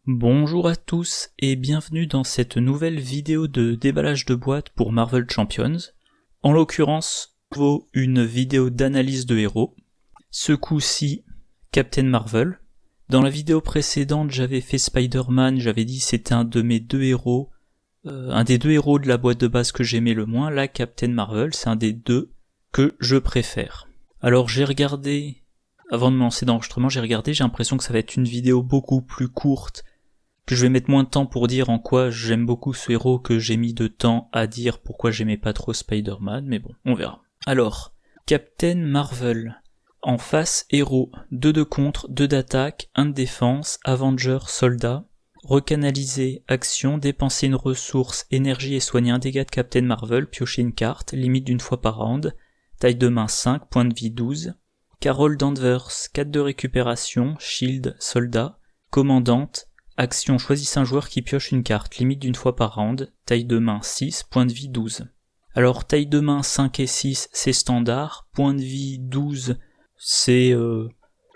Bonjour à tous et bienvenue dans cette nouvelle vidéo de déballage de boîtes pour Marvel Champions. En l'occurrence, une vidéo d'analyse de héros. Ce coup-ci, Captain Marvel. Dans la vidéo précédente, j'avais fait Spider-Man, j'avais dit c'était un de mes deux héros, un des deux héros de la boîte de base que j'aimais le moins. Là, Captain Marvel, c'est un des deux que je préfère. Alors j'ai regardé, avant de me lancer dans l'enregistrement, j'ai l'impression que ça va être une vidéo beaucoup plus courte, que je vais mettre moins de temps pour dire en quoi j'aime beaucoup ce héros que j'ai mis de temps à dire pourquoi j'aimais pas trop Spider-Man, mais bon, on verra. Alors, Captain Marvel. En face, héros, 2 de contre, 2 d'attaque, 1 de défense, Avenger, soldat. Recanaliser, action, dépenser une ressource, énergie et soigner un dégât de Captain Marvel, piocher une carte, limite d'une fois par round. Taille de main 5, point de vie 12. Carol Danvers, 4 de récupération, shield, soldat. Commandante, action, choisissez un joueur qui pioche une carte, limite d'une fois par round, taille de main 6, point de vie 12. Alors taille de main 5 et 6 c'est standard, point de vie 12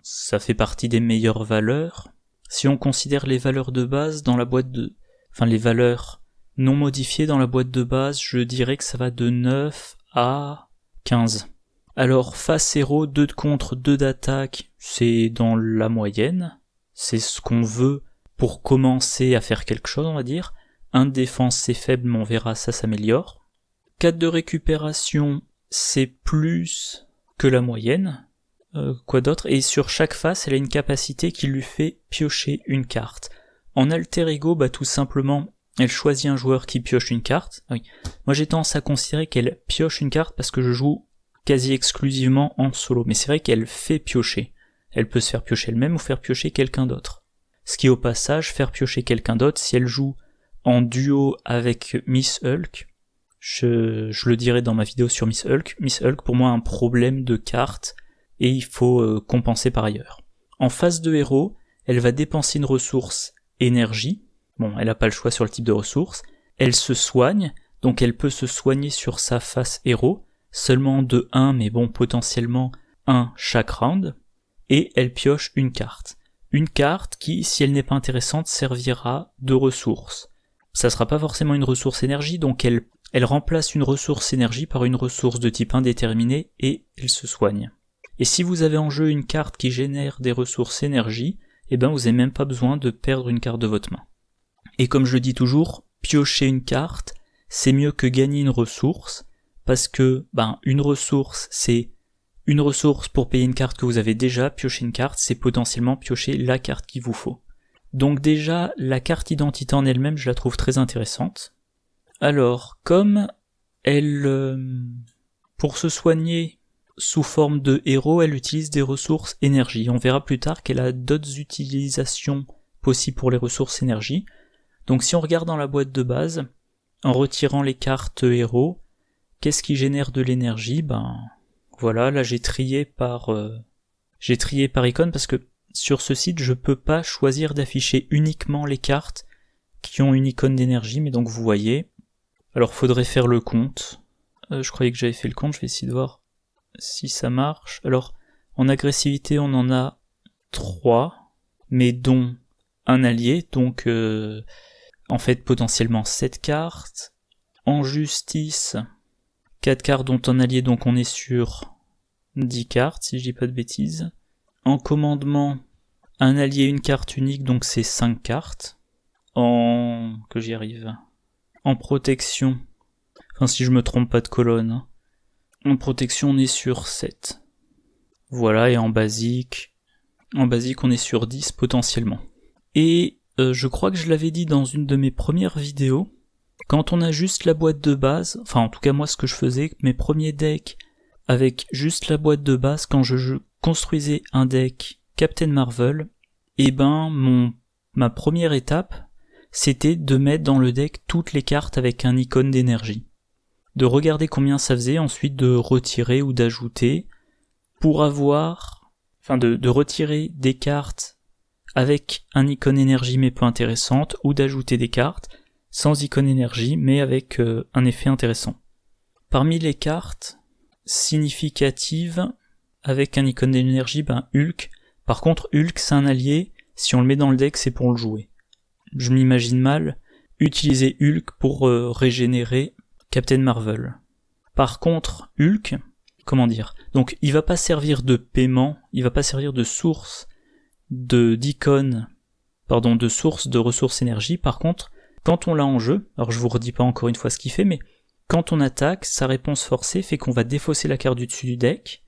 ça fait partie des meilleures valeurs. Si on considère les valeurs de base dans la boîte les valeurs non modifiées dans la boîte de base, je dirais que ça va de 9 à 15. Alors face héros, 2 de contre, 2 d'attaque, c'est dans la moyenne, c'est ce qu'on veut pour commencer à faire quelque chose, on va dire. 1 de défense, c'est faible, mais on verra, ça s'améliore. 4 de récupération, c'est plus que la moyenne. Quoi d'autre? Et sur chaque face, elle a une capacité qui lui fait piocher une carte. En alter ego, tout simplement, elle choisit un joueur qui pioche une carte. Oui. Moi, j'ai tendance à considérer qu'elle pioche une carte parce que je joue quasi exclusivement en solo. Mais c'est vrai qu'elle fait piocher. Elle peut se faire piocher elle-même ou faire piocher quelqu'un d'autre. Ce qui, au passage, faire piocher quelqu'un d'autre, si elle joue en duo avec Miss Hulk, je le dirai dans ma vidéo sur Miss Hulk, pour moi, a un problème de carte, et il faut compenser par ailleurs. En face de héros, elle va dépenser une ressource énergie, bon, elle n'a pas le choix sur le type de ressource, elle se soigne, donc elle peut se soigner sur sa face héros, seulement de 1, mais bon, potentiellement 1 chaque round, et elle pioche une carte. Une carte qui, si elle n'est pas intéressante, servira de ressource. Ça sera pas forcément une ressource énergie, donc elle remplace une ressource énergie par une ressource de type indéterminé et elle se soigne. Et si vous avez en jeu une carte qui génère des ressources énergie, vous n'avez même pas besoin de perdre une carte de votre main. Et comme je le dis toujours, piocher une carte, c'est mieux que gagner une ressource, parce que une ressource, c'est une ressource pour payer une carte que vous avez déjà, piocher une carte, c'est potentiellement piocher la carte qu'il vous faut. Donc déjà, la carte identité en elle-même, je la trouve très intéressante. Alors, comme elle, pour se soigner sous forme de héros, elle utilise des ressources énergie. On verra plus tard qu'elle a d'autres utilisations possibles pour les ressources énergie. Donc si on regarde dans la boîte de base, en retirant les cartes héros, qu'est-ce qui génère de l'énergie? Voilà, là j'ai trié par icône parce que sur ce site je peux pas choisir d'afficher uniquement les cartes qui ont une icône d'énergie, mais donc vous voyez. Alors faudrait faire le compte. Je croyais que j'avais fait le compte, je vais essayer de voir si ça marche. Alors en agressivité on en a 3, mais dont un allié, donc en fait potentiellement 7 cartes. En justice, 4 cartes dont un allié, donc on est sur 10 cartes, si je dis pas de bêtises. En commandement, un allié, une carte unique, donc c'est 5 cartes. En protection, si je me trompe pas de colonne, en protection on est sur 7. Voilà, et en basique on est sur 10 potentiellement. Et je crois que je l'avais dit dans une de mes premières vidéos, quand on a juste la boîte de base, en tout cas moi ce que je faisais, mes premiers decks avec juste la boîte de base, quand je construisais un deck Captain Marvel, ma première étape, c'était de mettre dans le deck toutes les cartes avec un icône d'énergie. De regarder combien ça faisait, ensuite de retirer ou d'ajouter, pour avoir, de retirer des cartes avec un icône énergie mais peu intéressante, ou d'ajouter des cartes sans icône énergie mais avec un effet intéressant. Parmi les cartes significatives avec un icône d'énergie, Hulk. Par contre, Hulk c'est un allié, si on le met dans le deck c'est pour le jouer. je m'imagine mal utiliser Hulk pour régénérer Captain Marvel. Par contre, Hulk, donc il va pas servir de paiement, il va pas servir de source de source de ressources énergie. Par contre, quand on l'a en jeu, alors je vous redis pas encore une fois ce qu'il fait, mais quand on attaque, sa réponse forcée fait qu'on va défausser la carte du dessus du deck.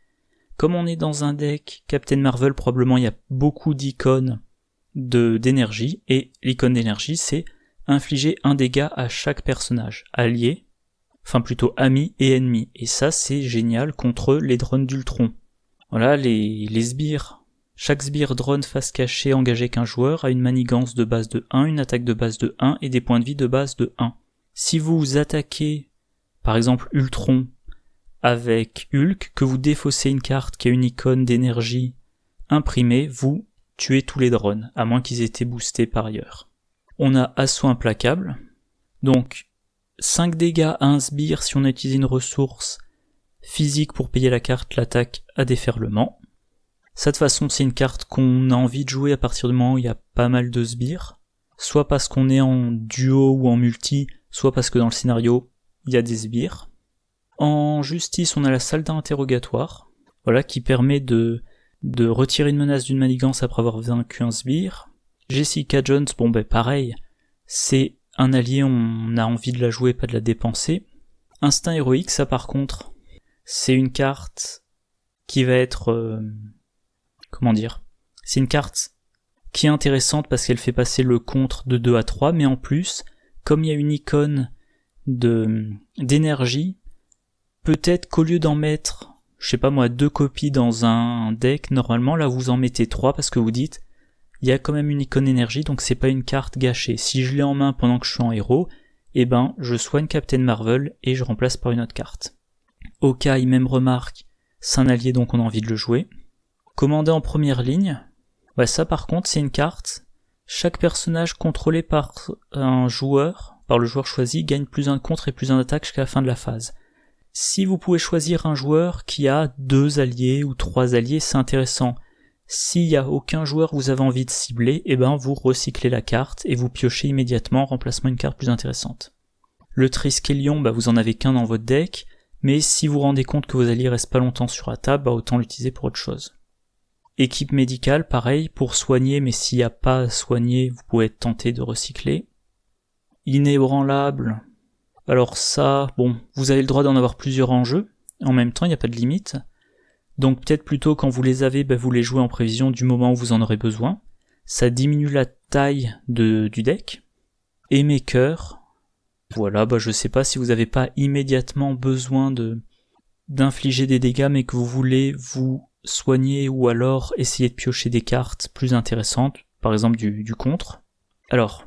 Comme on est dans un deck Captain Marvel, probablement il y a beaucoup d'icônes d'énergie, et l'icône d'énergie c'est infliger un dégât à chaque personnage, allié, enfin plutôt ami et ennemi, et ça c'est génial contre les drones d'Ultron. Voilà, les sbires. Chaque sbire drone face cachée engagé qu'un joueur a une manigance de base de 1, une attaque de base de 1 et des points de vie de base de 1. Si vous attaquez, par exemple Ultron, avec Hulk, que vous défaussez une carte qui a une icône d'énergie imprimée, vous tuez tous les drones, à moins qu'ils aient été boostés par ailleurs. On a assaut implacable, donc 5 dégâts à un sbire si on a utilisé une ressource physique pour payer la carte, l'attaque à déferlement. Ça de toute façon c'est une carte qu'on a envie de jouer à partir du moment où il y a pas mal de sbires, soit parce qu'on est en duo ou en multi, soit parce que dans le scénario il y a des sbires. En justice, on a la salle d'interrogatoire, voilà, qui permet de retirer une menace d'une manigance après avoir vaincu un sbire. Jessica Jones, pareil, c'est un allié, on a envie de la jouer, pas de la dépenser. Instinct héroïque, ça par contre, c'est une carte qui va être... c'est une carte qui est intéressante parce qu'elle fait passer le contre de 2 à 3, mais en plus, comme il y a une icône d'énergie, peut-être qu'au lieu d'en mettre, 2 copies dans un deck, normalement, là vous en mettez 3 parce que vous dites, il y a quand même une icône énergie, donc c'est pas une carte gâchée. Si je l'ai en main pendant que je suis en héros, je soigne Captain Marvel et je remplace par une autre carte. Hawkeye, même remarque, c'est un allié donc on a envie de le jouer. Commander en première ligne, ça par contre c'est une carte, chaque personnage contrôlé par le joueur choisi gagne plus 1 de contre et plus 1 d'attaque jusqu'à la fin de la phase. Si vous pouvez choisir un joueur qui a 2 alliés ou 3 alliés, c'est intéressant. S'il n'y a aucun joueur que vous avez envie de cibler, vous recyclez la carte et vous piochez immédiatement en remplacement une carte plus intéressante. Le Triskelion, vous en avez qu'un dans votre deck, mais si vous vous rendez compte que vos alliés restent pas longtemps sur la table, autant l'utiliser pour autre chose. Équipe médicale, pareil, pour soigner, mais s'il n'y a pas à soigner, vous pouvez être tenté de recycler. Inébranlable, alors ça, vous avez le droit d'en avoir plusieurs en jeu, en même temps, il n'y a pas de limite. Donc peut-être plutôt quand vous les avez, vous les jouez en prévision du moment où vous en aurez besoin. Ça diminue la taille du deck. Et Maker, voilà, je sais pas si vous n'avez pas immédiatement besoin d'infliger des dégâts, mais que vous voulez vous soigner ou alors essayer de piocher des cartes plus intéressantes, par exemple du contre. Alors,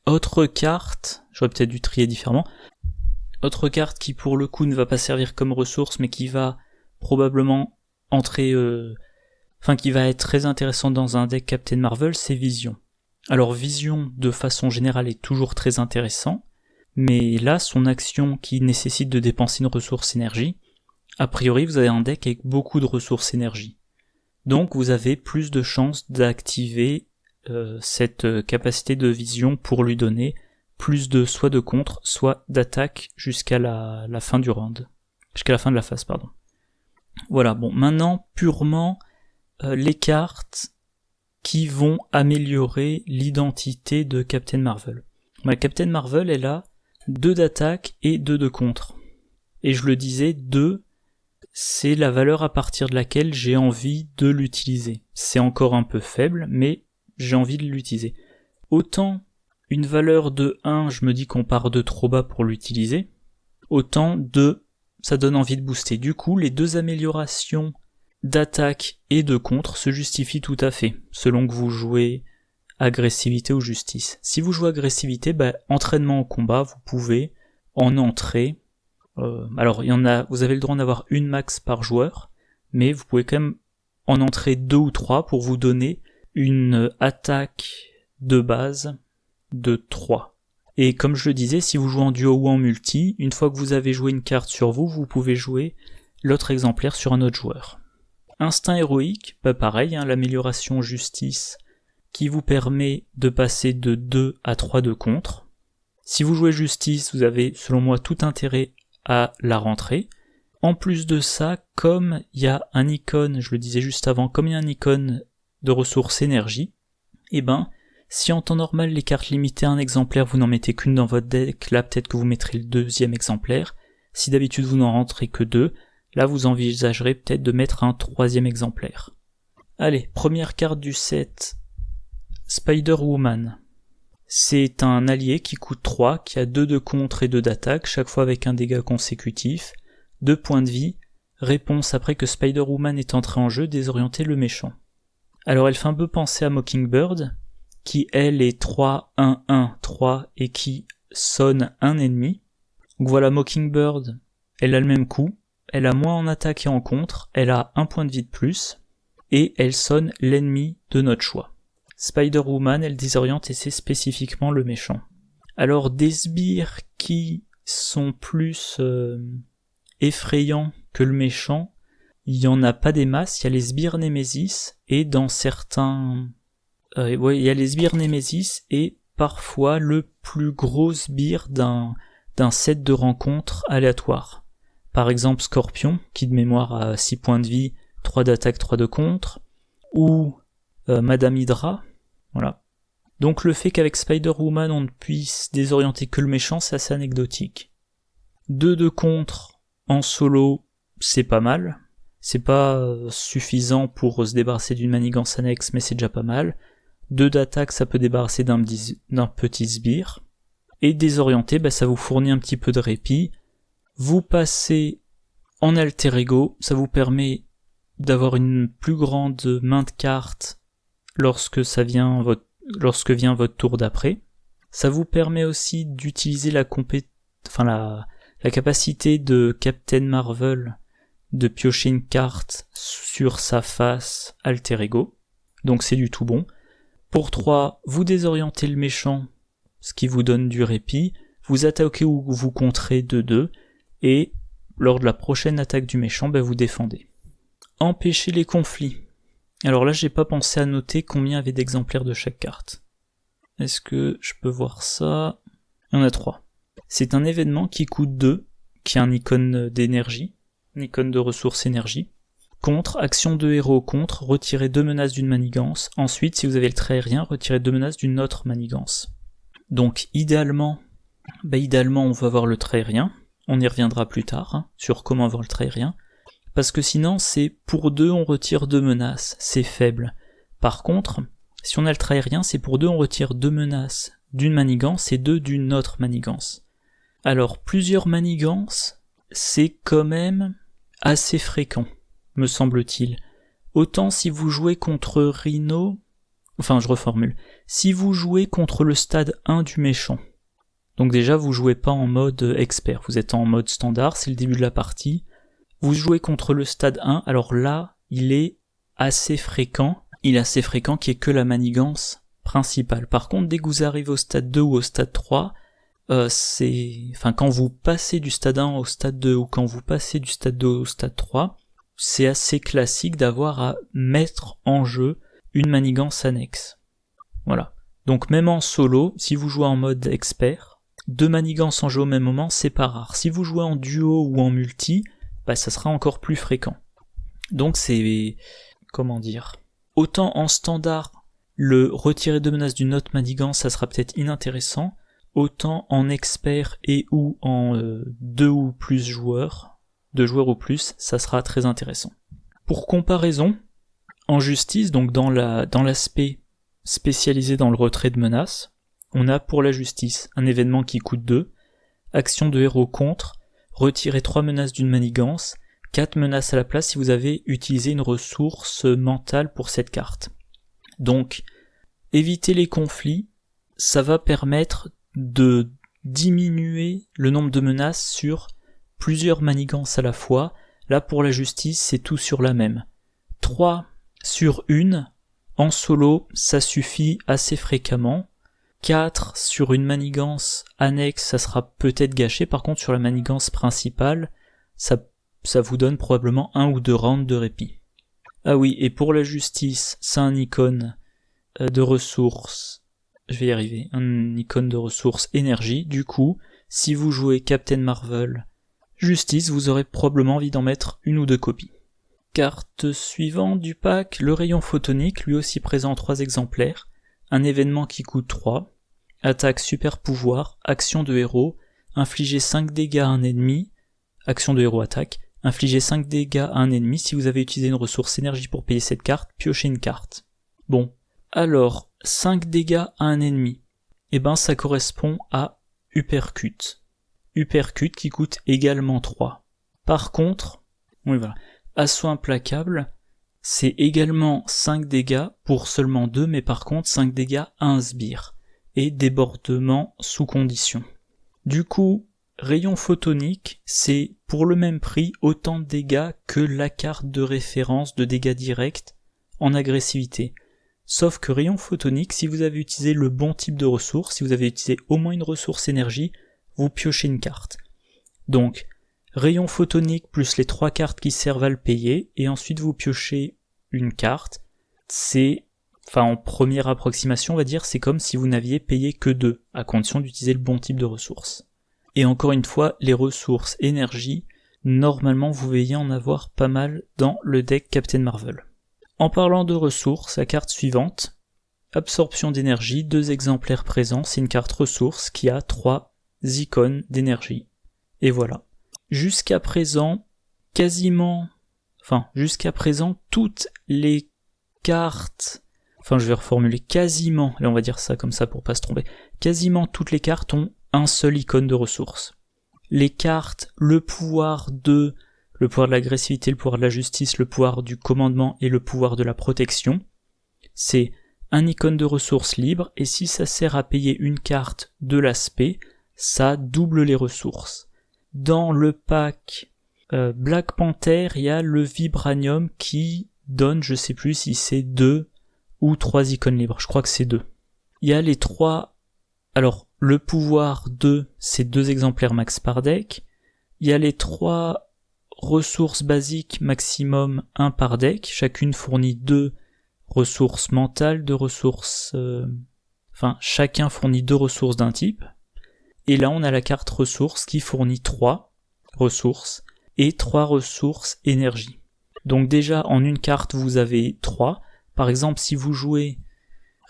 autre carte, j'aurais peut-être dû trier différemment, autre carte qui pour le coup ne va pas servir comme ressource, mais qui va probablement qui va être très intéressante dans un deck Captain Marvel, c'est Vision. Alors Vision, de façon générale, est toujours très intéressant, mais là, son action qui nécessite de dépenser une ressource énergie, a priori, vous avez un deck avec beaucoup de ressources énergie. Donc, vous avez plus de chances d'activer cette capacité de vision pour lui donner plus de soit de contre, soit d'attaque jusqu'à la fin du round. Jusqu'à la fin de la phase, pardon. Voilà, maintenant, purement les cartes qui vont améliorer l'identité de Captain Marvel. Captain Marvel, elle a 2 d'attaque et 2 de contre. Et je le disais, 2, c'est la valeur à partir de laquelle j'ai envie de l'utiliser. C'est encore un peu faible, mais j'ai envie de l'utiliser. Autant une valeur de 1, je me dis qu'on part de trop bas pour l'utiliser, autant 2, ça donne envie de booster. Du coup, les 2 améliorations d'attaque et de contre se justifient tout à fait, selon que vous jouez agressivité ou justice. Si vous jouez agressivité, entraînement au combat, vous pouvez en entrer. Alors, vous avez le droit d'avoir une max par joueur, mais vous pouvez quand même en entrer 2 ou 3 pour vous donner une attaque de base de 3. Et comme je le disais, si vous jouez en duo ou en multi, une fois que vous avez joué une carte sur vous, vous pouvez jouer l'autre exemplaire sur un autre joueur. Instinct héroïque, pareil, l'amélioration justice, qui vous permet de passer de 2 à 3 de contre. Si vous jouez justice, vous avez selon moi tout intérêt à la rentrer. En plus de ça, comme il y a un icône, je le disais juste avant, comme il y a un icône de ressources énergie, et ben, si en temps normal les cartes limitées à un exemplaire, vous n'en mettez qu'une dans votre deck, là peut-être que vous mettrez le deuxième exemplaire. Si d'habitude vous n'en rentrez que 2, là vous envisagerez peut-être de mettre un troisième exemplaire. Allez, première carte du set, Spider-Woman. C'est un allié qui coûte 3, qui a 2 de contre et 2 d'attaque, chaque fois avec un dégât consécutif, 2 points de vie, réponse après que Spider-Woman est entrée en jeu, désorienter le méchant. Alors elle fait un peu penser à Mockingbird, qui elle est 3-1-1-3 et qui sonne un ennemi. Donc voilà, Mockingbird, elle a le même coup, elle a moins en attaque et en contre, elle a 1 point de vie de plus, et elle sonne l'ennemi de notre choix. Spider-Woman, elle désoriente et c'est spécifiquement le méchant. Alors des sbires qui sont plus effrayants que le méchant, il y en a pas des masses, il y a les sbires Némésis, et dans certains... il y a les sbires Némésis, et parfois le plus gros sbire d'un set de rencontres aléatoires. Par exemple Scorpion, qui de mémoire a 6 points de vie, 3 d'attaque, 3 de contre, ou Madame Hydra, voilà. Donc le fait qu'avec Spider-Woman on ne puisse désorienter que le méchant, c'est assez anecdotique. 2 de contre en solo, c'est pas mal. C'est pas suffisant pour se débarrasser d'une manigance annexe, mais c'est déjà pas mal. 2 d'attaque, ça peut débarrasser d'un petit sbire. Et désorienter, ça vous fournit un petit peu de répit. Vous passez en alter ego, ça vous permet d'avoir une plus grande main de cartes lorsque vient votre tour d'après. Ça vous permet aussi d'utiliser la capacité de Captain Marvel de piocher une carte sur sa face alter ego. Donc c'est du tout bon. Pour 3, vous désorientez le méchant, ce qui vous donne du répit. Vous attaquez ou vous contrez de 2. Et lors de la prochaine attaque du méchant, vous défendez. Empêcher les conflits. Alors là, j'ai pas pensé à noter combien il y avait d'exemplaires de chaque carte. Est-ce que je peux voir ça? Il y en a 3. C'est un événement qui coûte 2, qui a un icône d'énergie, un icône de ressources énergie. Contre, action de héros contre, retirez 2 menaces d'une manigance. Ensuite, si vous avez le trait aérien, retirez 2 menaces d'une autre manigance. Donc idéalement, on va avoir le trait aérien. On y reviendra plus tard, sur comment avoir le trait aérien. Parce que sinon, c'est pour 2, on retire 2 menaces. C'est faible. Par contre, si on a le trait aérien, c'est pour 2, on retire 2 menaces d'une manigance et 2 d'une autre manigance. Alors, plusieurs manigances, c'est quand même assez fréquent, me semble-t-il. Autant si vous jouez contre Rhino... Enfin, je reformule. Si vous jouez contre le stade 1 du méchant, donc déjà, vous jouez pas en mode expert, vous êtes en mode standard, c'est le début de la partie. Vous jouez contre le stade 1, alors là, il est assez fréquent. Il est assez fréquent qu'il n'y ait que la manigance principale. Par contre, dès que vous arrivez au stade 2 ou au stade 3, quand vous passez du stade 1 au stade 2 ou quand vous passez du stade 2 au stade 3, c'est assez classique d'avoir à mettre en jeu une manigance annexe. Voilà. Donc même en solo, si vous jouez en mode expert, 2 manigances en jeu au même moment, c'est pas rare. Si vous jouez en duo ou en multi, ça sera encore plus fréquent. Donc c'est... comment dire... Autant en standard, le retirer 2 menaces d'une autre manigance, ça sera peut-être inintéressant, autant en expert et ou en 2 ou plus joueurs, 2 joueurs ou plus, ça sera très intéressant. Pour comparaison, en justice, donc dans l'aspect spécialisé dans le retrait de menaces, on a pour la justice un événement qui coûte 2, action de héros contre, retirer 3 menaces d'une manigance, 4 menaces à la place si vous avez utilisé une ressource mentale pour cette carte. Donc, éviter les conflits, ça va permettre de diminuer le nombre de menaces sur plusieurs manigances à la fois. Là, pour la justice, c'est tout sur la même. 3 sur 1, en solo, ça suffit assez fréquemment. 4 sur une manigance annexe, ça sera peut-être gâché. Par contre, sur la manigance principale, ça vous donne probablement 1 ou 2 rounds de répit. Ah oui, et pour la justice, c'est un icône de ressources, je vais y arriver, un icône de ressources énergie. Du coup, si vous jouez Captain Marvel Justice, vous aurez probablement envie d'en mettre une ou deux copies. Carte suivante du pack, le rayon photonique, lui aussi présent en 3 exemplaires, un événement qui coûte 3, attaque super pouvoir, action de héros, infliger 5 dégâts à un ennemi, action de héros attaque, infliger 5 dégâts à un ennemi, si vous avez utilisé une ressource énergie pour payer cette carte, piochez une carte. Bon, alors, 5 dégâts à un ennemi, eh ben ça correspond à Uppercut. Uppercut qui coûte également 3. Par contre, oui voilà, assaut implacable, c'est également 5 dégâts pour seulement 2, mais par contre 5 dégâts à un sbire, et débordement sous condition. Du coup, rayon photonique, c'est pour le même prix autant de dégâts que la carte de référence de dégâts directs en agressivité. Sauf que rayon photonique, si vous avez utilisé le bon type de ressource, si vous avez utilisé au moins une ressource énergie, vous piochez une carte. Donc, rayon photonique plus les 3 cartes qui servent à le payer, et ensuite vous piochez une carte. C'est, en première approximation, on va dire, c'est comme si vous n'aviez payé que 2, à condition d'utiliser le bon type de ressource. Et encore une fois, les ressources énergie, normalement vous veillez en avoir pas mal dans le deck Captain Marvel. En parlant de ressources, la carte suivante, absorption d'énergie, 2 exemplaires présents, c'est une carte ressource qui a 3 icônes d'énergie. Et voilà. Jusqu'à présent, toutes les cartes, je vais reformuler quasiment, là on va dire ça comme ça pour pas se tromper, quasiment toutes les cartes ont un seul icône de ressource. Les cartes, le pouvoir de l'agressivité, le pouvoir de la justice, le pouvoir du commandement et le pouvoir de la protection, c'est un icône de ressources libre, et si ça sert à payer une carte de l'aspect, ça double les ressources. Dans le pack Black Panther, il y a le Vibranium qui donne, je sais plus si c'est 2 ou 3 icônes libres, je crois que c'est 2. Il y a les 3, alors le pouvoir 2, c'est 2 exemplaires max par deck. Il y a les 3 ressources basiques maximum 1 par deck, chacune fournit 2 ressources mentales, 2 ressources... chacun fournit 2 ressources d'un type. Et là on a la carte ressources qui fournit 3 ressources et 3 ressources énergie. Donc déjà en une carte vous avez 3. Par exemple si vous jouez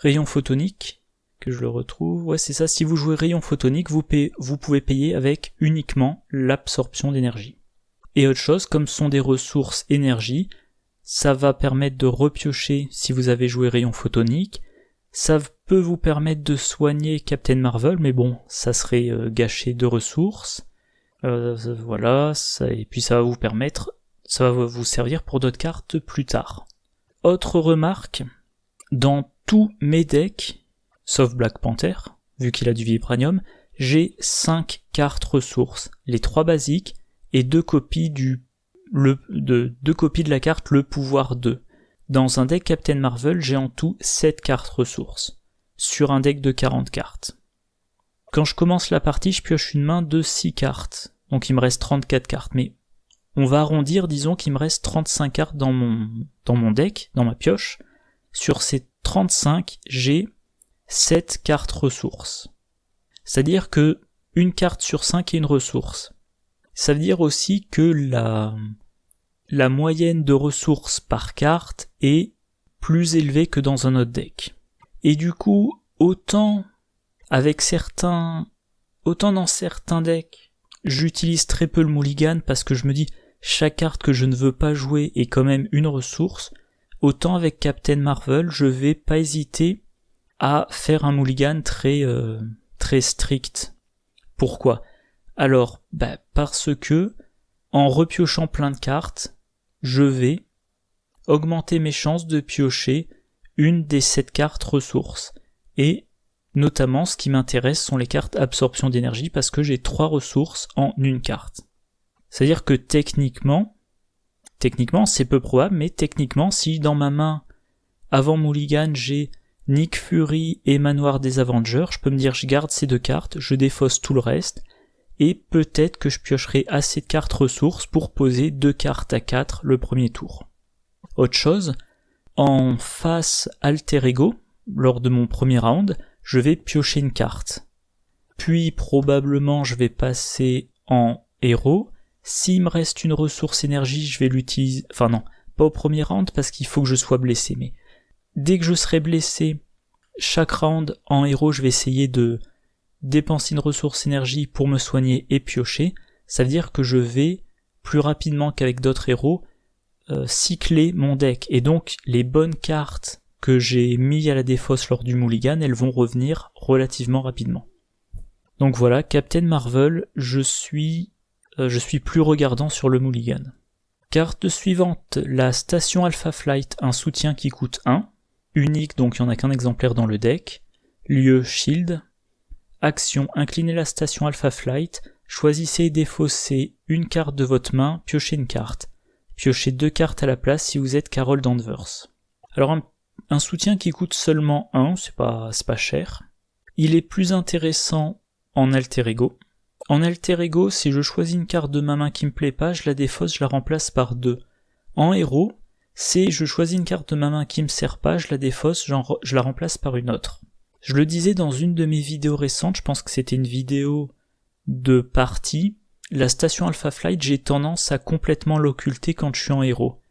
rayon photonique, que je le retrouve, ouais c'est ça, si vous jouez rayon photonique vous pouvez payer avec uniquement l'absorption d'énergie. Et autre chose, comme ce sont des ressources énergie, ça va permettre de repiocher si vous avez joué rayon photonique. Ça peut vous permettre de soigner Captain Marvel, mais bon, ça serait gâcher de ressources. Et puis ça va vous servir pour d'autres cartes plus tard. Autre remarque, dans tous mes decks, sauf Black Panther, vu qu'il a du Vibranium, j'ai 5 cartes ressources, les 3 basiques, et 2 copies de la carte le pouvoir 2. Dans un deck Captain Marvel, j'ai en tout 7 cartes ressources, sur un deck de 40 cartes. Quand je commence la partie, je pioche une main de 6 cartes, donc il me reste 34 cartes, mais on va arrondir, disons qu'il me reste 35 cartes dans mon deck, dans ma pioche. Sur ces 35, j'ai 7 cartes ressources. C'est-à-dire que une carte sur 5 est une ressource. Ça veut dire aussi que la moyenne de ressources par carte est plus élevée que dans un autre deck. Et du coup, autant dans certains decks, j'utilise très peu le mulligan parce que je me dis chaque carte que je ne veux pas jouer est quand même une ressource, autant avec Captain Marvel, je vais pas hésiter à faire un mulligan très strict. Pourquoi ? Alors, parce que en repiochant plein de cartes, je vais augmenter mes chances de piocher une des 7 cartes ressources. Et notamment, ce qui m'intéresse sont les cartes absorption d'énergie parce que j'ai 3 ressources en une carte. C'est-à-dire que techniquement, c'est peu probable, mais techniquement, si dans ma main, avant mulligan, j'ai Nick Fury et Manoir des Avengers, je peux me dire je garde ces 2 cartes, je défausse tout le reste, et peut-être que je piocherai assez de cartes ressources pour poser 2 cartes à 4 le premier tour. Autre chose, en face alter ego, lors de mon premier round, je vais piocher une carte. Puis probablement je vais passer en héros. S'il me reste une ressource énergie, je vais l'utiliser... Enfin non, pas au premier round parce qu'il faut que je sois blessé, mais dès que je serai blessé, chaque round en héros, je vais essayer de dépenser une ressource énergie pour me soigner et piocher. Ça veut dire que je vais, plus rapidement qu'avec d'autres héros, cycler mon deck. Et donc, les bonnes cartes que j'ai mis à la défausse lors du mulligan, elles vont revenir relativement rapidement. Donc voilà, Captain Marvel, je suis plus regardant sur le mulligan. Carte suivante, la station Alpha Flight, un soutien qui coûte 1, unique donc il n'y en a qu'un exemplaire dans le deck, lieu Shield, action, inclinez la station Alpha Flight, choisissez et défaussez une carte de votre main, piochez une carte. Piochez 2 cartes à la place si vous êtes Carol Danvers. Alors un soutien qui coûte seulement 1, c'est pas cher. Il est plus intéressant en alter ego. En alter ego, si je choisis une carte de ma main qui me plaît pas, je la défausse, je la remplace par 2. En héros, si je choisis une carte de ma main qui me sert pas, je la défausse, je la remplace par une autre. Je le disais dans une de mes vidéos récentes, je pense que c'était une vidéo de partie, la station Alpha Flight, j'ai tendance à complètement l'occulter quand je suis en héros.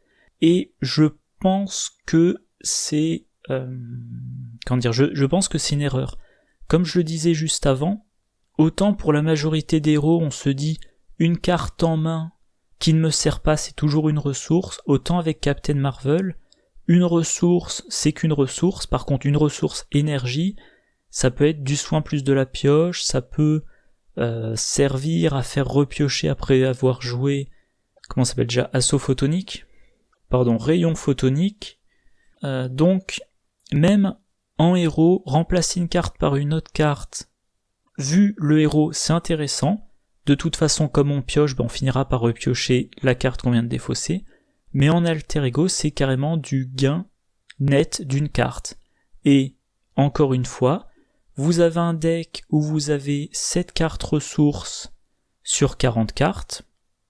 Et je pense que c'est... je pense que c'est une erreur. Comme je le disais juste avant, autant pour la majorité des héros, on se dit une carte en main qui ne me sert pas, c'est toujours une ressource, autant avec Captain Marvel, une ressource, c'est qu'une ressource, par contre une ressource énergie, ça peut être du soin plus de la pioche, ça peut servir à faire repiocher après avoir joué, comment ça s'appelle déjà, rayon photonique, donc même en héros, remplacer une carte par une autre carte, vu le héros, c'est intéressant. De toute façon, comme on pioche, on finira par repiocher la carte qu'on vient de défausser. Mais en alter ego, c'est carrément du gain net d'une carte. Et, encore une fois, vous avez un deck où vous avez 7 cartes ressources sur 40 cartes.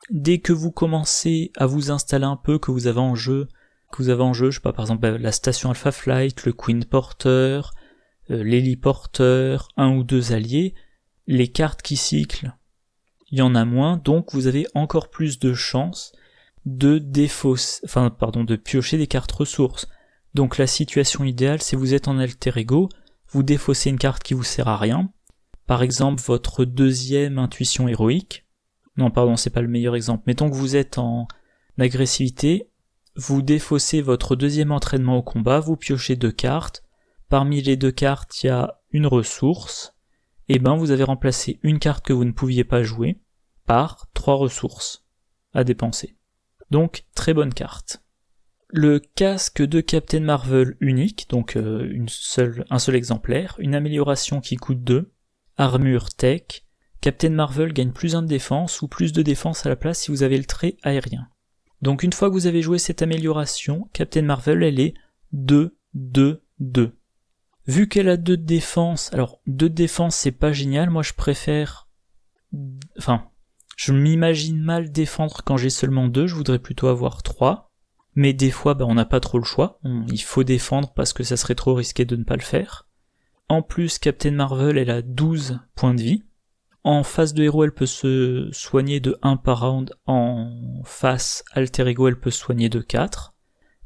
Dès que vous commencez à vous installer un peu, que vous avez en jeu, je sais pas, par exemple, la station Alpha Flight, le Queen Porter, l'héliporteur, 1 ou 2 alliés, les cartes qui cyclent, il y en a moins, donc vous avez encore plus de chances de piocher des cartes ressources. Donc la situation idéale, c'est vous êtes en alter ego, vous défaussez une carte qui vous sert à rien, par exemple votre deuxième intuition héroïque, c'est pas le meilleur exemple, mettons que vous êtes en agressivité, vous défaussez votre deuxième entraînement au combat, vous piochez 2 cartes, parmi les 2 cartes il y a une ressource, et vous avez remplacé une carte que vous ne pouviez pas jouer par 3 ressources à dépenser. Donc très bonne carte. Le casque de Captain Marvel unique, donc un seul exemplaire, une amélioration qui coûte 2, armure tech, Captain Marvel gagne plus 1 de défense ou plus de défense à la place si vous avez le trait aérien. Donc une fois que vous avez joué cette amélioration, Captain Marvel elle est 2, 2, 2. Vu qu'elle a 2 de défense, alors 2 de défense c'est pas génial, moi je préfère... je m'imagine mal défendre quand j'ai seulement 2, je voudrais plutôt avoir 3. Mais des fois on n'a pas trop le choix, il faut défendre parce que ça serait trop risqué de ne pas le faire. En plus Captain Marvel elle a 12 points de vie. En phase de héros elle peut se soigner de 1 par round, en face alter ego elle peut se soigner de 4.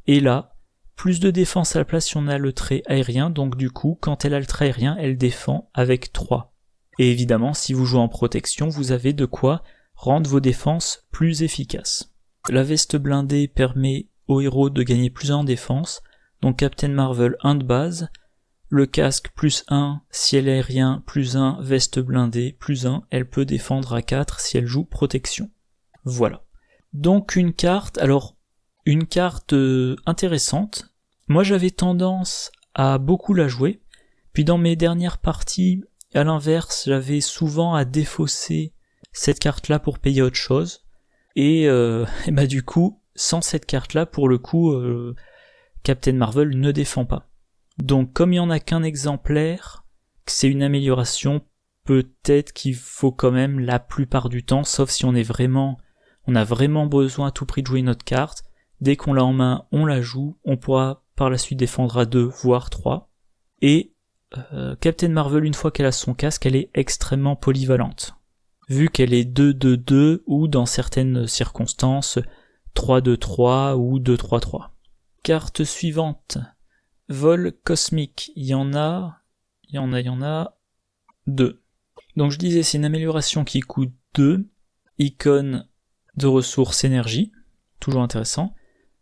Et là, plus de défense à la place si on a le trait aérien, donc du coup, quand elle a le trait aérien, elle défend avec 3. Et évidemment, si vous jouez en protection, vous avez de quoi rendre vos défenses plus efficaces. La veste blindée permet au héros de gagner plus 1 en défense, donc Captain Marvel 1 de base, le casque plus 1, si elle est aérien, plus 1, veste blindée, plus 1, elle peut défendre à 4 si elle joue protection. Voilà. Donc une carte intéressante. Moi j'avais tendance à beaucoup la jouer, puis dans mes dernières parties, à l'inverse, j'avais souvent à défausser cette carte-là pour payer autre chose, et du coup, sans cette carte-là, pour le coup, Captain Marvel ne défend pas. Donc comme il n'y en a qu'un exemplaire, que c'est une amélioration, peut-être qu'il faut quand même la plupart du temps, sauf si on a vraiment besoin à tout prix de jouer notre carte, dès qu'on l'a en main, on la joue, on pourra par la suite défendre à 2, voire 3. Et Captain Marvel, une fois qu'elle a son casque, elle est extrêmement polyvalente. Vu qu'elle est 2-2-2 ou dans certaines circonstances 3-2-3 ou 2-3-3. Carte suivante. Vol cosmique. Il y en a 2. Donc je disais, c'est une amélioration qui coûte 2. Icône de ressources énergie. Toujours intéressant.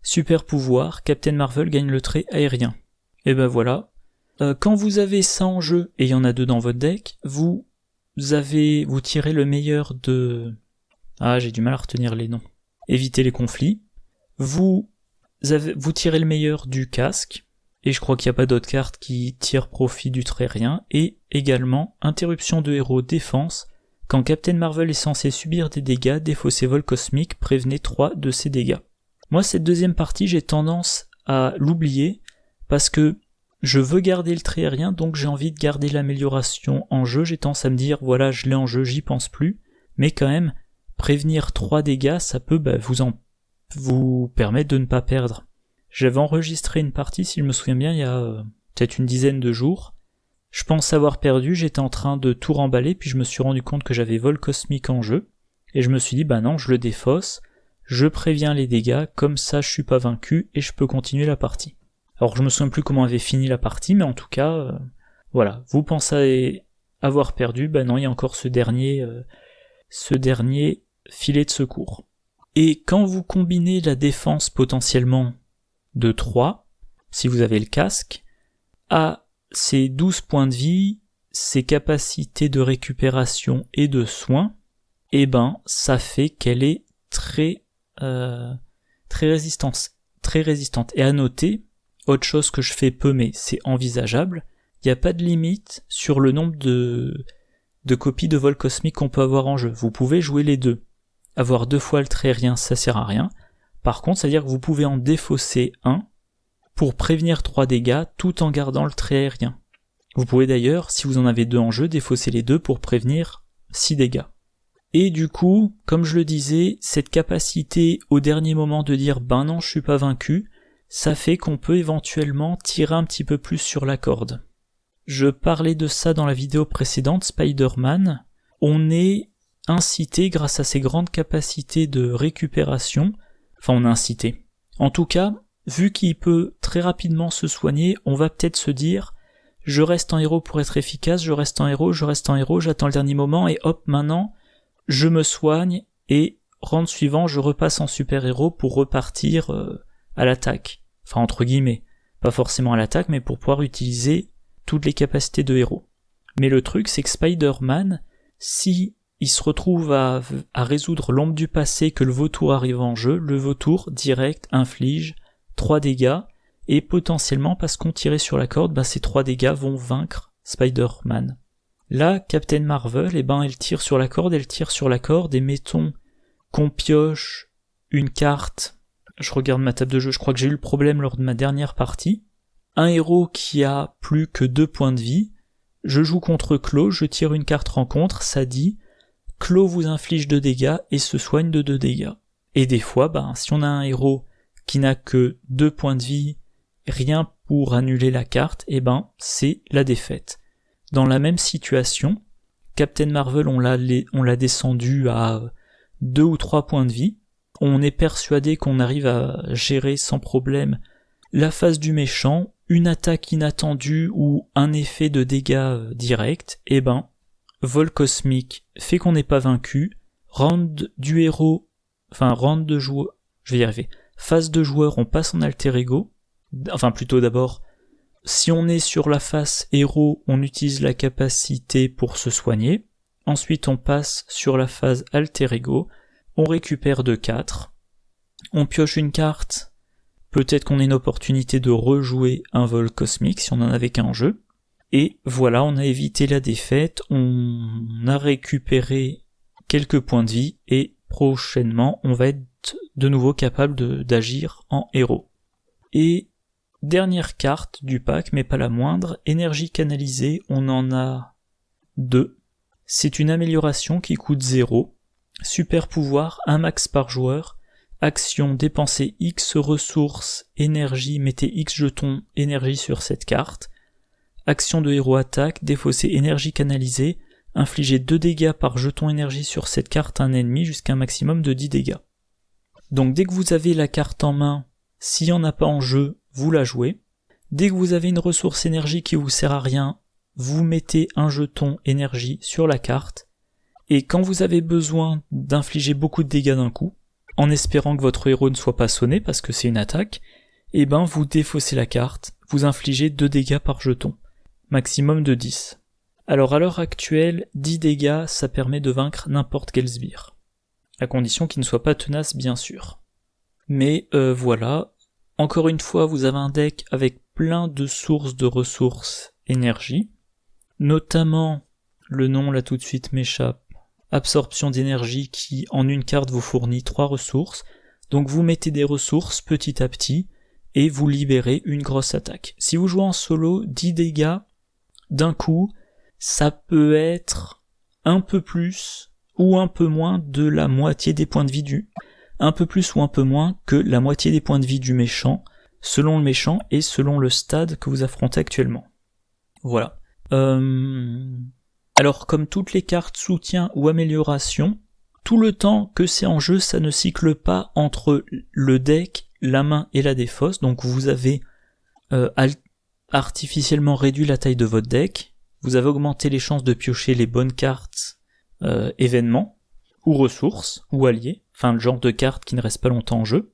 Super pouvoir. Captain Marvel gagne le trait aérien. Et ben voilà. Quand vous avez ça en jeu, et il y en a 2 dans votre deck, vous tirez le meilleur de... Ah, j'ai du mal à retenir les noms. Évitez les conflits. Vous tirez le meilleur du casque, et je crois qu'il n'y a pas d'autres cartes qui tirent profit du trait aérien, et également, interruption de héros défense. Quand Captain Marvel est censé subir des dégâts, défaussez vol cosmique, prévenez 3 de ces dégâts. Moi, cette deuxième partie, j'ai tendance à l'oublier, parce que je veux garder le trait aérien, donc j'ai envie de garder l'amélioration en jeu. J'ai tendance à me dire, voilà, je l'ai en jeu, j'y pense plus. Mais quand même, prévenir 3 dégâts, ça peut vous permettre de ne pas perdre. J'avais enregistré une partie, si je me souviens bien, il y a peut-être une dizaine de jours. Je pense avoir perdu, j'étais en train de tout remballer, puis je me suis rendu compte que j'avais vol cosmique en jeu. Et je me suis dit, bah non, je le défausse, je préviens les dégâts, comme ça je suis pas vaincu, et je peux continuer la partie. Alors je me souviens plus comment avait fini la partie, mais en tout cas, voilà, vous pensez avoir perdu, ben non, il y a encore ce dernier filet de secours. Et quand vous combinez la défense potentiellement de 3, si vous avez le casque, à ses 12 points de vie, ses capacités de récupération et de soins, eh ben ça fait qu'elle est très résistante. Et à noter, autre chose que je fais peu mais c'est envisageable, il n'y a pas de limite sur le nombre de copies de vol cosmique qu'on peut avoir en jeu. Vous pouvez jouer les deux. Avoir 2 fois le trait aérien, ça sert à rien. Par contre, ça veut dire que vous pouvez en défausser un pour prévenir 3 dégâts tout en gardant le trait aérien. Vous pouvez d'ailleurs, si vous en avez 2 en jeu, défausser les 2 pour prévenir 6 dégâts. Et du coup, comme je le disais, cette capacité au dernier moment de dire ben non, je suis pas vaincu, ça fait qu'on peut éventuellement tirer un petit peu plus sur la corde. Je parlais de ça dans la vidéo précédente, Spider-Man. On est incité grâce à ses grandes capacités de récupération, enfin on est incité. En tout cas, vu qu'il peut très rapidement se soigner, on va peut-être se dire je reste en héros pour être efficace, je reste en héros, j'attends le dernier moment et hop, maintenant je me soigne et round suivant je repasse en super-héros pour repartir à l'attaque. Enfin entre guillemets, pas forcément à l'attaque mais pour pouvoir utiliser toutes les capacités de héros. Mais le truc c'est que Spider-Man, si il se retrouve à résoudre l'ombre du passé que le vautour arrive en jeu, le vautour direct inflige 3 dégâts, et potentiellement parce qu'on tirait sur la corde, ces 3 dégâts vont vaincre Spider-Man. Là, Captain Marvel, elle tire sur la corde, et mettons qu'on pioche une carte, je regarde ma table de jeu, je crois que j'ai eu le problème lors de ma dernière partie, un héros qui a plus que 2 points de vie, je joue contre Claw, je tire une carte rencontre, ça dit Claw vous inflige 2 dégâts et se soigne de 2 dégâts. Et des fois, si on a un héros qui n'a que 2 points de vie, rien pour annuler la carte, c'est la défaite. Dans la même situation, Captain Marvel, on l'a descendu à 2 ou 3 points de vie, on est persuadé qu'on arrive à gérer sans problème la phase du méchant, une attaque inattendue ou un effet de dégâts direct, vol cosmique fait qu'on n'est pas vaincu, round du héros, round de joueur, phase de joueur, on passe en alter ego, plutôt d'abord, si on est sur la face héros, on utilise la capacité pour se soigner, ensuite on passe sur la phase alter ego, on récupère de 4, on pioche une carte, peut-être qu'on a une opportunité de rejouer un vol cosmique si on en avait qu'un en jeu, et voilà, on a évité la défaite, on a récupéré quelques points de vie, et prochainement, on va être de nouveau capable d'agir en héros. Et dernière carte du pack, mais pas la moindre, énergie canalisée, on en a 2. C'est une amélioration qui coûte 0. Super pouvoir, 1 max par joueur. Action, dépensez X ressources, énergie, mettez X jetons énergie sur cette carte. action de héros attaque, défausser énergie canalisée, infliger 2 dégâts par jeton énergie sur cette carte à un ennemi jusqu'à un maximum de 10 dégâts. Donc dès que vous avez la carte en main, s'il n'y en a pas en jeu, vous la jouez. Dès que vous avez une ressource énergie qui vous sert à rien, vous mettez un jeton énergie sur la carte, et quand vous avez besoin d'infliger beaucoup de dégâts d'un coup, en espérant que votre héros ne soit pas sonné parce que c'est une attaque, et ben vous défaussez la carte, vous infligez 2 dégâts par jeton, maximum de 10. Alors à l'heure actuelle, 10 dégâts ça permet de vaincre n'importe quel sbire, à condition qu'il ne soit pas tenace bien sûr. Mais voilà, encore une fois vous avez un deck avec plein de sources de ressources énergie, notamment, le nom là tout de suite m'échappe, absorption d'énergie qui en une carte vous fournit 3 ressources, donc vous mettez des ressources petit à petit et vous libérez une grosse attaque. Si vous jouez en solo, 10 dégâts d'un coup, ça peut être un peu plus ou un peu moins de la moitié des points de vie un peu plus ou un peu moins que la moitié des points de vie du méchant, selon le méchant et selon le stade que vous affrontez actuellement. Voilà. Alors comme toutes les cartes soutien ou amélioration, tout le temps que c'est en jeu, ça ne cycle pas entre le deck, la main et la défausse, donc vous avez artificiellement réduit la taille de votre deck, vous avez augmenté les chances de piocher les bonnes cartes événements, ou ressources, ou alliés, enfin le genre de carte qui ne reste pas longtemps en jeu,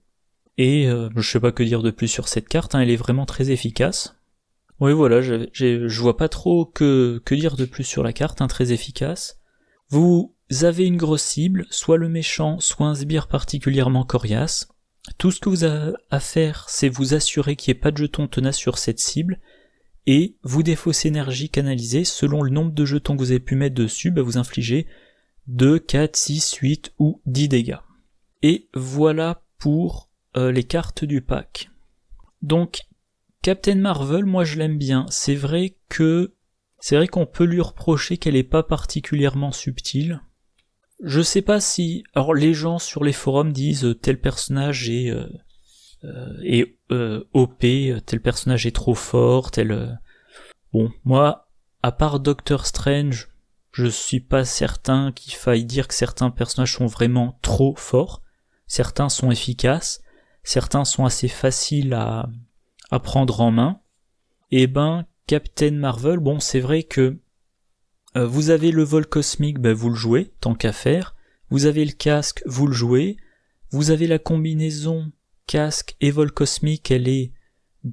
et je sais pas que dire de plus sur cette carte, elle est vraiment très efficace. Oui voilà, je vois pas trop que dire de plus sur la carte, très efficace. Vous avez une grosse cible, soit le méchant, soit un sbire particulièrement coriace. Tout ce que vous avez à faire, c'est vous assurer qu'il n'y ait pas de jetons tenaces sur cette cible, et vous défaussez énergie canalisée, selon le nombre de jetons que vous avez pu mettre dessus, vous infligez 2, 4, 6, 8 ou 10 dégâts. Et voilà pour les cartes du pack. Donc, Captain Marvel, moi je l'aime bien. C'est vrai qu'on peut lui reprocher qu'elle est pas particulièrement subtile. Je sais pas si... Alors les gens sur les forums disent tel personnage est OP, tel personnage est trop fort, Bon, moi, à part Doctor Strange, je suis pas certain qu'il faille dire que certains personnages sont vraiment trop forts. Certains sont efficaces, certains sont assez faciles à prendre en main. Et Captain Marvel, bon c'est vrai que vous avez le vol cosmique, vous le jouez, tant qu'à faire. Vous avez le casque, vous le jouez. Vous avez la combinaison casque et vol cosmique, elle est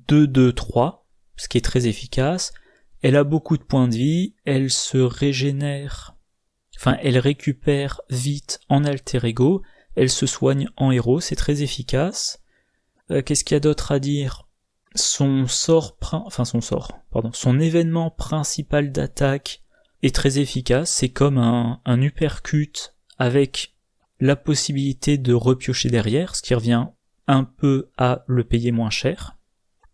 2-2-3, ce qui est très efficace. Elle a beaucoup de points de vie, elle se régénère, elle récupère vite en alter ego, elle se soigne en héros, c'est très efficace. Qu'est-ce qu'il y a d'autre à dire ? Son événement principal d'attaque est très efficace, c'est comme un uppercut avec la possibilité de repiocher derrière, ce qui revient un peu à le payer moins cher.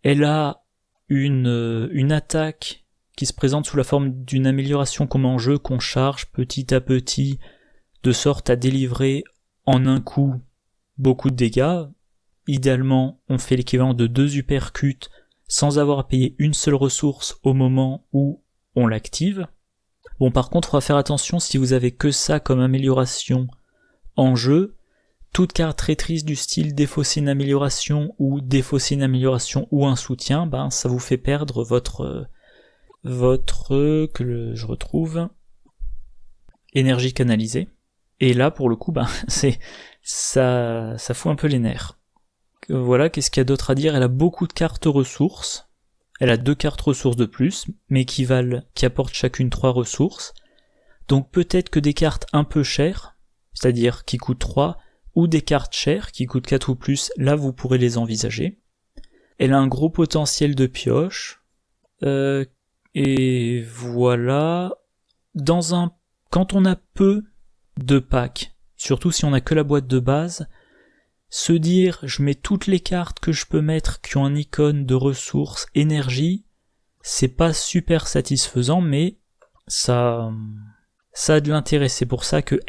Elle a une attaque qui se présente sous la forme d'une amélioration comme en jeu qu'on charge petit à petit, de sorte à délivrer en un coup beaucoup de dégâts. Idéalement, on fait l'équivalent de 2 uppercuts sans avoir à payer une seule ressource au moment où on l'active. Bon, par contre, on va faire attention, si vous avez que ça comme amélioration en jeu, toute carte traitrice du style défausser une amélioration ou un soutien, ça vous fait perdre votre je retrouve énergie canalisée. Et là, pour le coup, ça fout un peu les nerfs. Voilà, qu'est-ce qu'il y a d'autre à dire ? Elle a beaucoup de cartes ressources. Elle a 2 cartes ressources de plus, mais qui apportent chacune 3 ressources. Donc peut-être que des cartes un peu chères, c'est-à-dire qui coûtent 3, ou des cartes chères qui coûtent 4 ou plus, là vous pourrez les envisager. Elle a un gros potentiel de pioche. Et voilà. Quand on a peu de packs, surtout si on a que la boîte de base, se dire je mets toutes les cartes que je peux mettre qui ont un icône de ressources énergie, c'est pas super satisfaisant, mais ça a de l'intérêt. C'est pour ça que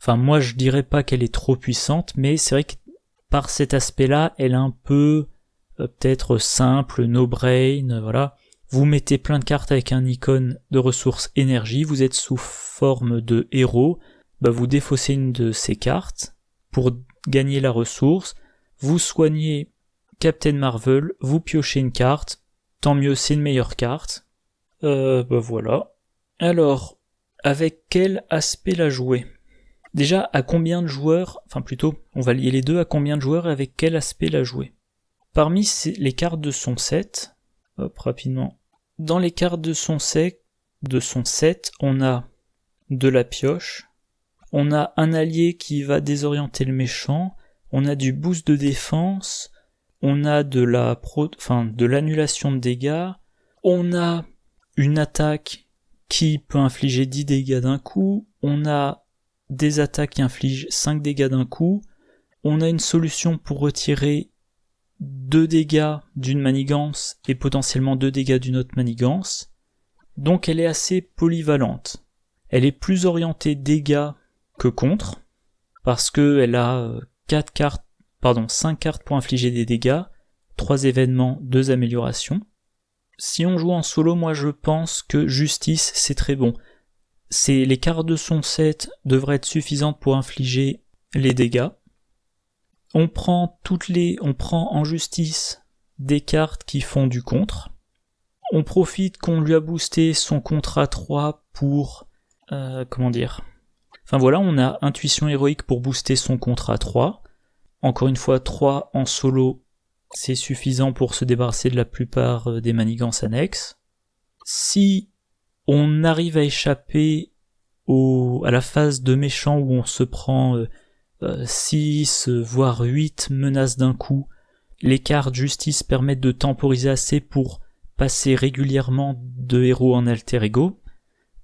moi je dirais pas qu'elle est trop puissante, mais c'est vrai que par cet aspect-là, elle est un peu peut-être simple, no brain, voilà. vous mettez plein de cartes avec un icône de ressources énergie, vous êtes sous forme de héros, vous défaussez une de ces cartes pour gagner la ressource, vous soignez Captain Marvel, vous piochez une carte, tant mieux, c'est une meilleure carte. Voilà. Alors, avec quel aspect la jouer ? Déjà, à combien de joueurs, enfin plutôt, on va lier les deux, à combien de joueurs et avec quel aspect la jouer ? Parmi les cartes de son set, rapidement, dans les cartes de son set, on a de la pioche, on a un allié qui va désorienter le méchant, on a du boost de défense, on a de l'annulation de dégâts, on a une attaque qui peut infliger 10 dégâts d'un coup, on a des attaques qui infligent 5 dégâts d'un coup, on a une solution pour retirer 2 dégâts d'une manigance et potentiellement 2 dégâts d'une autre manigance. Donc elle est assez polyvalente. Elle est plus orientée dégâts que contre, parce qu'elle a 5 cartes pour infliger des dégâts, 3 événements, 2 améliorations. Si on joue en solo, moi je pense que Justice c'est très bon. Les cartes de son set devraient être suffisantes pour infliger les dégâts. On prend en Justice des cartes qui font du contre. On profite qu'on lui a boosté son contre à 3 pour... Enfin voilà, on a Intuition héroïque pour booster son contre à 3. Encore une fois, 3 en solo, c'est suffisant pour se débarrasser de la plupart des manigances annexes. Si on arrive à échapper à la phase de méchant où on se prend 6 voire 8 menaces d'un coup, les cartes Justice permettent de temporiser assez pour passer régulièrement de héros en alter ego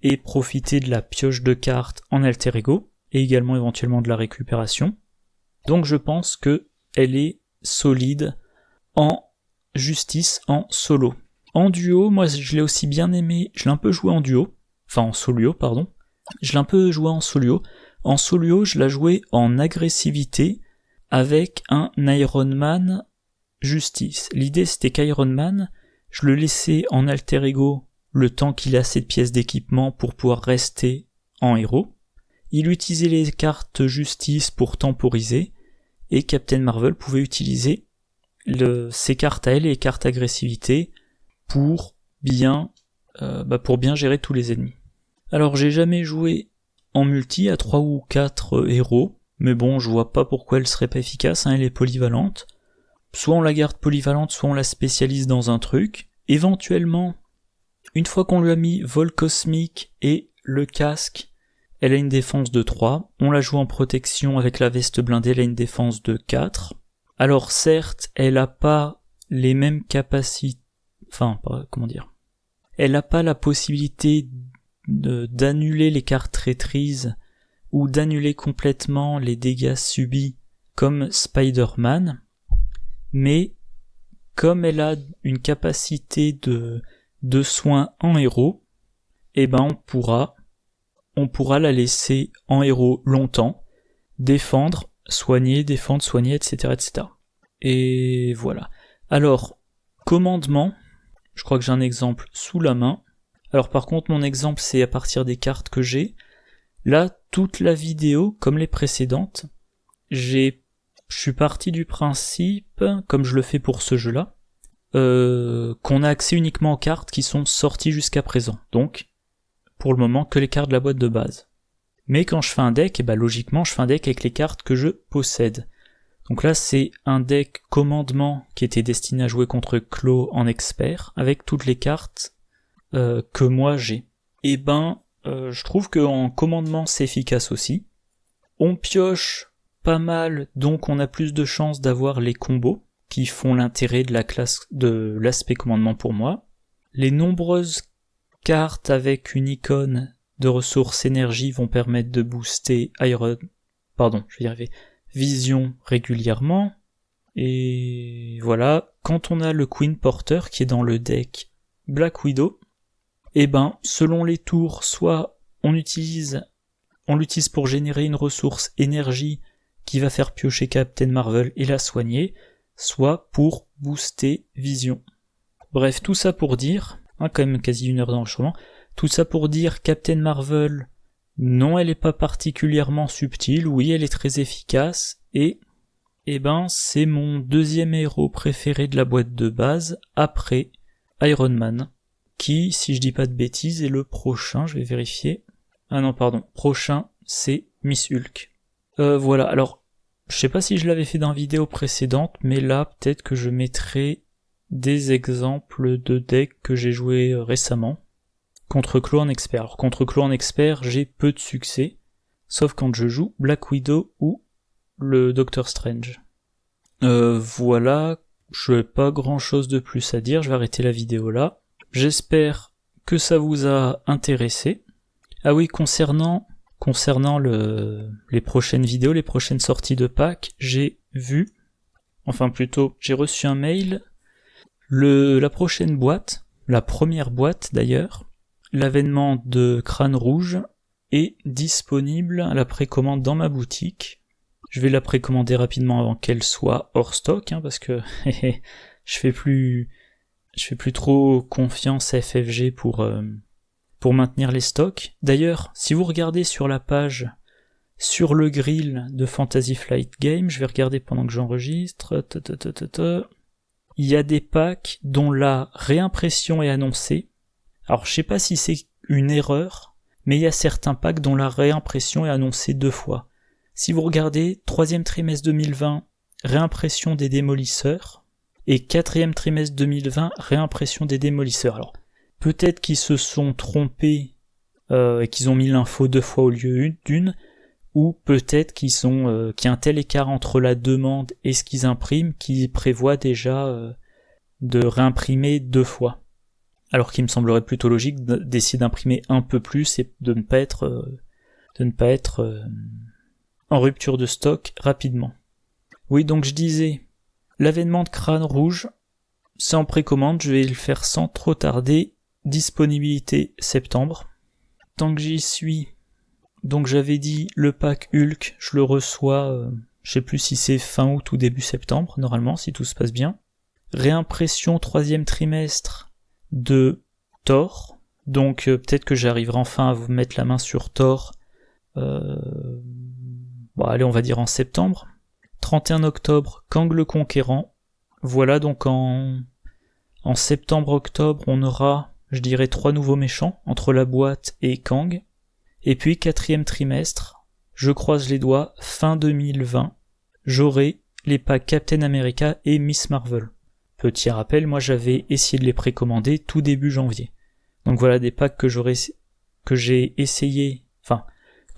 et profiter de la pioche de cartes en alter ego et également éventuellement de la récupération. Donc je pense que elle est solide en Justice en solo. En duo, moi je l'ai aussi bien aimé, je l'ai un peu joué en duo, enfin en solo, pardon. Je l'ai un peu joué en solo. En solo, je l'ai joué en agressivité avec un Iron Man Justice. L'idée c'était qu'Iron Man, je le laissais en alter ego le temps qu'il a assez de pièces d'équipement pour pouvoir rester en héros. Il utilisait les cartes Justice pour temporiser, et Captain Marvel pouvait utiliser ses cartes à elle et les cartes agressivité pour bien gérer tous les ennemis. Alors j'ai jamais joué en multi à 3 ou 4 héros, mais bon, je vois pas pourquoi elle serait pas efficace, elle est polyvalente. Soit on la garde polyvalente, soit on la spécialise dans un truc. Éventuellement, une fois qu'on lui a mis vol cosmique et le casque, elle a une défense de 3. On la joue en protection avec la veste blindée, elle a une défense de 4. Alors certes, elle a pas les mêmes capacités... Elle a pas la possibilité d'annuler les cartes traîtrises ou d'annuler complètement les dégâts subis comme Spider-Man, mais comme elle a une capacité de soins en héros, on pourra la laisser en héros longtemps, défendre, soigner, etc., etc. Et voilà. Alors, commandement, je crois que j'ai un exemple sous la main. Alors par contre, mon exemple, c'est à partir des cartes que j'ai. Là, toute la vidéo, comme les précédentes, je suis parti du principe, comme je le fais pour ce jeu-là, qu'on a accès uniquement aux cartes qui sont sorties jusqu'à présent. Donc, pour le moment, que les cartes de la boîte de base. Mais quand je fais un deck, logiquement, je fais un deck avec les cartes que je possède. Donc là, c'est un deck commandement qui était destiné à jouer contre Claw en expert, avec toutes les cartes que moi j'ai. Je trouve qu'en commandement, c'est efficace aussi. On pioche pas mal, donc on a plus de chances d'avoir les combos qui font l'intérêt de la classe de l'aspect commandement pour moi. Les nombreuses cartes avec une icône de ressources énergie vont permettre de booster Vision régulièrement. Et voilà, quand on a le Queen Porter qui est dans le deck Black Widow, selon les tours, soit on l'utilise pour générer une ressource énergie qui va faire piocher Captain Marvel et la soigner, soit pour booster Vision. Bref, tout ça pour dire quand même quasi 1 heure d'enregistrement. Tout ça pour dire Captain Marvel, non, elle est pas particulièrement subtile, oui, elle est très efficace, et c'est mon deuxième héros préféré de la boîte de base, après Iron Man, qui, si je dis pas de bêtises, est le prochain, je vais vérifier. Ah non, pardon, prochain, c'est Miss Hulk. Voilà, alors, je sais pas si je l'avais fait dans une vidéo précédente, mais là, peut-être que je mettrai des exemples de decks que j'ai joué récemment. Contre Clone Expert. Alors, contre Clone Expert, j'ai peu de succès, sauf quand je joue Black Widow ou le Doctor Strange. Voilà, je n'ai pas grand chose de plus à dire, je vais arrêter la vidéo là. J'espère que ça vous a intéressé. Ah oui, concernant les prochaines vidéos, les prochaines sorties de pack, j'ai reçu un mail, la prochaine boîte, la première boîte d'ailleurs, l'avènement de Crâne Rouge est disponible à la précommande dans ma boutique. Je vais la précommander rapidement avant qu'elle soit hors stock, parce que je fais plus trop confiance à FFG pour maintenir les stocks. D'ailleurs, si vous regardez sur la page, sur le grill de Fantasy Flight Games, je vais regarder pendant que j'enregistre, il y a des packs dont la réimpression est annoncée. Alors je sais pas si c'est une erreur, mais il y a certains packs dont la réimpression est annoncée 2 fois. Si vous regardez, 3e trimestre 2020, réimpression des démolisseurs, et 4e trimestre 2020, réimpression des démolisseurs. Alors, peut-être qu'ils se sont trompés, et qu'ils ont mis l'info 2 fois au lieu d'une, ou peut-être qu'il y a un tel écart entre la demande et ce qu'ils impriment, qu'ils prévoient déjà de réimprimer 2 fois. Alors qu'il me semblerait plutôt logique d'essayer d'imprimer un peu plus et de ne pas être en rupture de stock rapidement. Oui, donc je disais, l'avènement de Crâne Rouge, c'est en précommande, je vais le faire sans trop tarder, disponibilité septembre. Tant que j'y suis, donc j'avais dit le pack Hulk, je le reçois, je sais plus si c'est fin août ou début septembre, normalement, si tout se passe bien. Réimpression 3e trimestre de Thor, donc peut-être que j'arriverai enfin à vous mettre la main sur Thor, allez, on va dire en septembre. 31 octobre, Kang le Conquérant. Voilà, donc en septembre-octobre, on aura, je dirais, 3 nouveaux méchants, entre la boîte et Kang. Et puis, 4e trimestre, je croise les doigts, fin 2020, j'aurai les packs Captain America et Miss Marvel. Petit rappel, moi j'avais essayé de les précommander tout début janvier. Donc voilà des packs que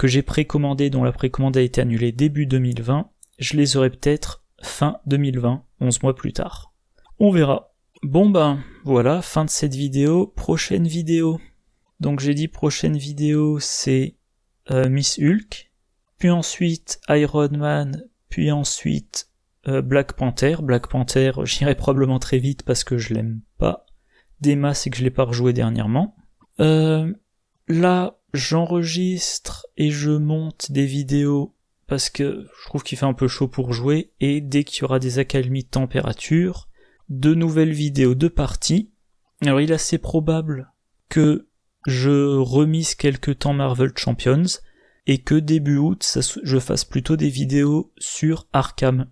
j'ai précommandé, dont la précommande a été annulée début 2020, je les aurai peut-être fin 2020, 11 mois plus tard. On verra. Bon voilà, fin de cette vidéo. Prochaine vidéo. Donc j'ai dit prochaine vidéo, c'est Miss Hulk, puis ensuite Iron Man, puis ensuite Black Panther. Black Panther, j'irai probablement très vite parce que je l'aime pas des masses et que je l'ai pas rejoué dernièrement. Là, j'enregistre et je monte des vidéos parce que je trouve qu'il fait un peu chaud pour jouer, et dès qu'il y aura des accalmies de température, de nouvelles vidéos de parties. Alors il est assez probable que je remise quelque temps Marvel Champions et que début août, je fasse plutôt des vidéos sur Arkham.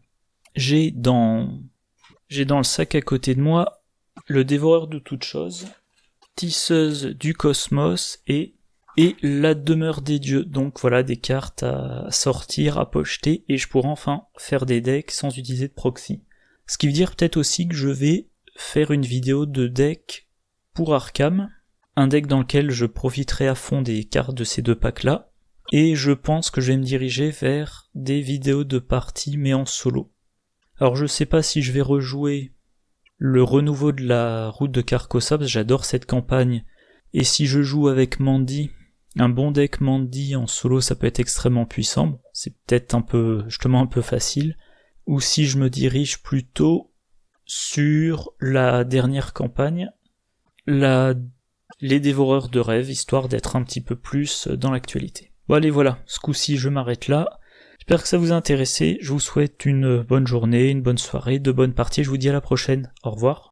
J'ai dans le sac à côté de moi le Dévoreur de toutes choses, Tisseuse du Cosmos et la Demeure des Dieux. Donc voilà, des cartes à sortir, à pocheter, et je pourrai enfin faire des decks sans utiliser de proxy. Ce qui veut dire peut-être aussi que je vais faire une vidéo de deck pour Arkham, un deck dans lequel je profiterai à fond des cartes de ces 2 packs-là, et je pense que je vais me diriger vers des vidéos de parties mais en solo. Alors je sais pas si je vais rejouer le renouveau de la route de Carcosa, parce que j'adore cette campagne, et si je joue avec Mandy, un bon deck Mandy en solo, ça peut être extrêmement puissant. Bon, c'est peut-être un peu facile. Ou si je me dirige plutôt sur la dernière campagne, les Dévoreurs de rêves, histoire d'être un petit peu plus dans l'actualité. Bon allez, voilà, ce coup-ci je m'arrête là. J'espère que ça vous a intéressé, je vous souhaite une bonne journée, une bonne soirée, de bonnes parties, je vous dis à la prochaine, au revoir.